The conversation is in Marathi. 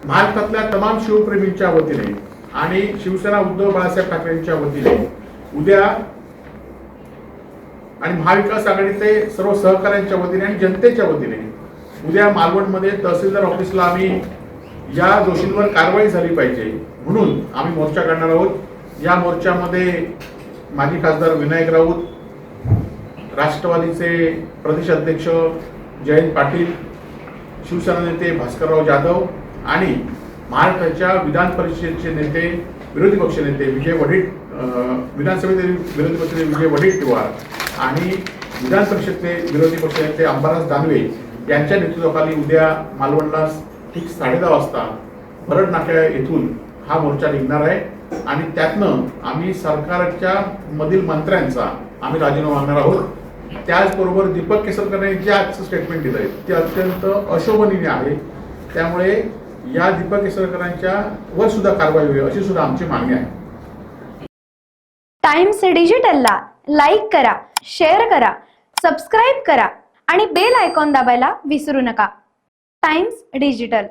महाराष्ट्रातल्या तमाम शिवप्रेमींच्या वतीने आणि शिवसेना उद्धव बाळासाहेब ठाकरेंच्या वतीने उद्या आणि महाविकास आघाडीचे सर्व सहकाऱ्यांच्या वतीने आणि जनतेच्या वतीने उद्या मालवणमध्ये तहसीलदार ऑफिसला आम्ही या दोषींवर कारवाई झाली पाहिजे म्हणून आम्ही मोर्चा काढणार आहोत। या मोर्चामध्ये माजी खासदार विनायक राऊत, राष्ट्रवादीचे प्रदेश अध्यक्ष जयंत पाटील, शिवसेना नेते भास्करराव जाधव आणि महाराष्ट्राच्या विधान परिषदेचे नेते विरोधी पक्ष नेते विजय विधानसभेचे विरोधी पक्षनेते विजय वडेट्टीवार आणि विधान परिषदेचे विरोधी पक्ष नेते अंबादास दानवे यांच्या नेतृत्वाखाली उद्या मालवणला ठीक 10:30 वाजता भरड नाक्या येथून हा मोर्चा निघणार आहे आणि त्यातनं आम्ही सरकारच्या मधील मंत्र्यांचा आम्ही राजीनामा मागणार आहोत। त्याचबरोबर दीपक केसरकर यांनी जे आजचं स्टेटमेंट दिलं आहे ते अत्यंत अशोभनीय आहे, त्यामुळे या दीपक केसरकरांच्या वर सुद्धा कारवाई होईल अशी सुद्धा आमची मागणी आहे। टाइम्स डिजिटलला लाईक करा, शेअर करा, सबस्क्राईब करा आणि बेल आयकॉन दाबायला विसरू नका। Times digital.